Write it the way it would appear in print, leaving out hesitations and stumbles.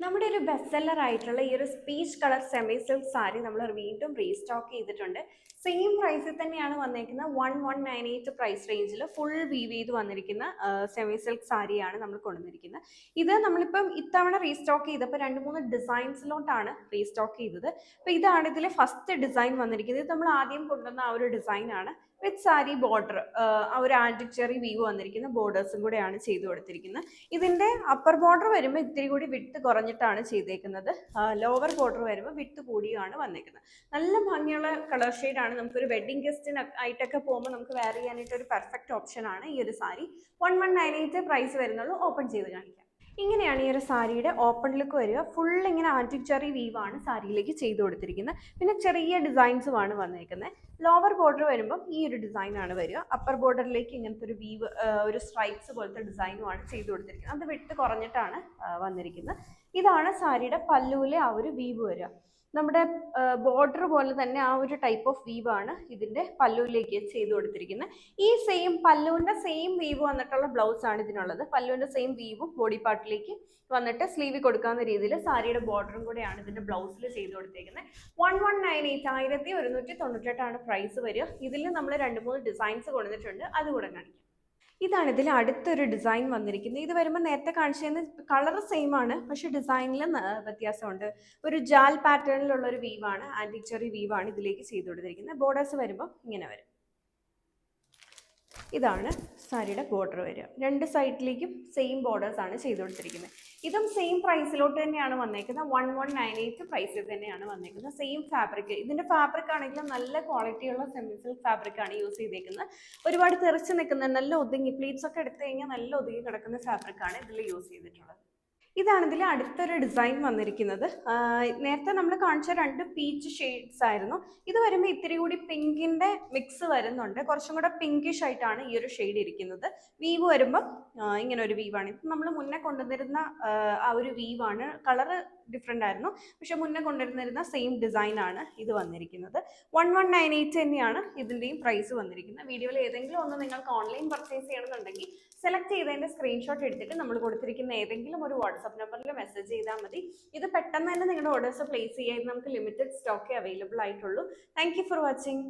നമ്മുടെ ഒരു best seller ആയിട്ടുള്ള ഈ ഒരു speech colour semi silk sari നമ്മൾ വീണ്ടും റീസ്റ്റോക്ക് ചെയ്തിട്ടുണ്ട്. സെയിം പ്രൈസിൽ തന്നെയാണ് വന്നിരിക്കുന്നത്. 1198 പ്രൈസ് റേഞ്ചിൽ ഫുൾ വീവ് ചെയ്ത് വന്നിരിക്കുന്ന സെമി സിൽക്ക് സാരിയാണ് നമ്മൾ കൊണ്ടുവന്നിരിക്കുന്നത്. ഇത് നമ്മളിപ്പം ഇത്തവണ റീസ്റ്റോക്ക് ചെയ്തപ്പോൾ 2-3 ഡിസൈൻസിലോട്ടാണ് റീസ്റ്റോക്ക് ചെയ്തത്. അപ്പോൾ ഇതാണ് ഇതിലെ ഫസ്റ്റ് ഡിസൈൻ വന്നിരിക്കുന്നത്. ഇത് നമ്മൾ ആദ്യം കൊണ്ടുവന്ന ആ ഒരു ഡിസൈൻ ആണ്. വിത്ത് സാരി ബോർഡർ, ആ ഒരു ആന്റിക് ചെറി വീവ് വന്നിരിക്കുന്ന ബോർഡേഴ്സും കൂടെയാണ് ചെയ്തു കൊടുത്തിരിക്കുന്നത്. ഇതിന്റെ അപ്പർ ബോർഡർ വരുമ്പോൾ ഇത്തിരി കൂടി വിട്ട് കുറഞ്ഞിട്ടാണ് ചെയ്തേക്കുന്നത്. ലോവർ ബോർഡർ വരുമ്പോൾ വിട്ട് കൂടിയാണ് വന്നിരിക്കുന്നത്. നല്ല ഭംഗിയുള്ള കളർ ഷെയ്ഡാണ്. നമുക്കൊരു വെഡിങ് ഗസ്റ്റിന് ആയിട്ടൊക്കെ പോകുമ്പോൾ നമുക്ക് വെയർ ചെയ്യാനായിട്ട് ഒരു പെർഫെക്റ്റ് ഓപ്ഷൻ ആണ് ഈ ഒരു സാരി. 1198 പ്രൈസ് വരുന്നുള്ളൂ. ഓപ്പൺ ചെയ്ത് കാണിക്കാം. ഇങ്ങനെയാണ് ഈ ഒരു സാരിയുടെ ഓപ്പൺ ലുക്ക് വരിക. ഫുൾ ഇങ്ങനെ ആന്റിക് ചെറി വീവാണ് സാരിയിലേക്ക് ചെയ്തു കൊടുത്തിരിക്കുന്നത്. പിന്നെ ചെറിയ ഡിസൈൻസുമാണ് വന്നിരിക്കുന്നത്. ലോവർ ബോർഡർ വരുമ്പം ഈ ഒരു ഡിസൈൻ ആണ് വരിക. അപ്പർ ബോർഡറിലേക്ക് ഇങ്ങനത്തെ ഒരു വീവ്, ഒരു സ്ട്രൈപ്സ് പോലത്തെ ഡിസൈനുമാണ് ചെയ്തു കൊടുത്തിരിക്കുന്നത്. അത് വിട്ട് കുറഞ്ഞിട്ടാണ് വന്നിരിക്കുന്നത്. ഇതാണ് സാരിയുടെ പല്ലുവിലെ ആ ഒരു വീവ് വരിക. നമ്മുടെ ബോർഡർ പോലെ തന്നെ ആ ഒരു ടൈപ്പ് ഓഫ് വീവ് ആണ് ഇതിന്റെ പല്ലുവിലേക്ക് ചെയ്തു കൊടുത്തിരിക്കുന്നത്. ഈ സെയിം പല്ലുവിന്റെ സെയിം വീവ് വന്നിട്ടുള്ള ബ്ലൗസ് ആണ് ഇതിനുള്ളത്. പല്ലുവിന്റെ സെയിം വീവും ബോഡി പാർട്ടിലേക്ക് വന്നിട്ട് സ്ലീവ് കൊടുക്കാവുന്ന രീതിയിൽ സാരിയുടെ ബോർഡറും കൂടെയാണ് ഇതിന്റെ ബ്ലൗസിൽ ചെയ്തു കൊടുത്തിരിക്കുന്നത്. 1198 1198 പ്രൈസ് വരിക. ഇതിൽ നമ്മൾ 2-3 ഡിസൈൻസ് കൊടുത്തിട്ടുണ്ട്, അതുകൂടെ കാണിക്കാം. ഇതാണ് ഇതിൽ അടുത്തൊരു ഡിസൈൻ വന്നിരിക്കുന്നത്. ഇത് വരുമ്പോൾ നേരത്തെ കാണിച്ചതിന് കളർ സെയിം ആണ്, പക്ഷെ ഡിസൈനിൽ വ്യത്യാസമുണ്ട്. ഒരു ജാൽ പാറ്റേണിലുള്ള ഒരു വീവാണ്, ആന്റിക് ചെറി വീവാണ് ഇതിലേക്ക് ചെയ്തു കൊടുത്തിരിക്കുന്നത്. ബോർഡേഴ്സ് വരുമ്പോൾ ഇങ്ങനെ വരും. ഇതാണ് സാരിയുടെ ബോർഡർ വരിക. രണ്ട് സൈഡിലേക്കും സെയിം ബോർഡേഴ്സ് ആണ് ചെയ്തു കൊടുത്തിരിക്കുന്നത്. ഇതും സെയിം പ്രൈസിലോട്ട് തന്നെയാണ് വന്നേക്കുന്നത്. 1198 പ്രൈസിൽ തന്നെയാണ് വന്നേക്കുന്നത്. Same fabric. ഇതിന്റെ ഫാബ്രിക് ആണെങ്കിലും നല്ല ക്വാളിറ്റിയുള്ള സെമി സിൽക്ക് ഫാബ്രിക് ആണ് യൂസ് ചെയ്തേക്കുന്നത്. ഒരുപാട് തെറിച്ച് നിൽക്കുന്ന, നല്ല ഒതുങ്ങി, പ്ലീറ്റ്സ് ഒക്കെ എടുത്തു കഴിഞ്ഞാൽ നല്ല ഒതുങ്ങി കിടക്കുന്ന ഫാബ്രിക് ആണ് ഇതിൽ യൂസ് ചെയ്തിട്ടുള്ളത്. ഇതാണ് ഇതിൽ അടുത്തൊരു ഡിസൈൻ വന്നിരിക്കുന്നത്. നേരത്തെ നമ്മൾ കാണിച്ച 2 പീച്ച് ഷെയ്ഡ്സ് ആയിരുന്നു. ഇത് വരുമ്പോൾ ഇത്തിരി കൂടി പിങ്കിന്റെ മിക്സ് വരുന്നുണ്ട്. കുറച്ചും കൂടെ പിങ്കിഷ് ആയിട്ടാണ് ഈ ഒരു ഷെയ്ഡ് ഇരിക്കുന്നത്. വീവ് വരുമ്പോൾ ഇങ്ങനെ ഒരു വീവാണ്. ഇത് നമ്മൾ മുന്നേ കൊണ്ടുവന്നിരുന്ന ആ ഒരു വീവാണ്. കളറ് ഡിഫറെൻ്റ് ആയിരുന്നു, പക്ഷെ മുന്നേ കൊണ്ടുവന്നിരുന്ന സെയിം ഡിസൈൻ ആണ് ഇത് വന്നിരിക്കുന്നത്. 1198 തന്നെയാണ് ഇതിൻ്റെയും പ്രൈസ് വന്നിരിക്കുന്നത്. വീഡിയോയിൽ ഏതെങ്കിലും ഒന്ന് നിങ്ങൾക്ക് ഓൺലൈൻ പർച്ചേസ് ചെയ്യണമെന്നുണ്ടെങ്കിൽ സെലക്ട് ചെയ്തതിൻ്റെ സ്ക്രീൻഷോട്ട് എടുത്തിട്ട് നമ്മൾ കൊടുത്തിരിക്കുന്ന ഏതെങ്കിലും ഒരു വാട്സ്ആപ്പ് നമ്പറിൽ മെസ്സേജ് ചെയ്താൽ മതി. ഇത് പെട്ടെന്ന് തന്നെ നിങ്ങളുടെ ഓർഡേഴ്സ് പ്ലേസ് ചെയ്യാൻ നമുക്ക് ലിമിറ്റഡ് സ്റ്റോക്കേ അവൈലബിൾ ആയിട്ടുള്ളൂ. Thank you for watching.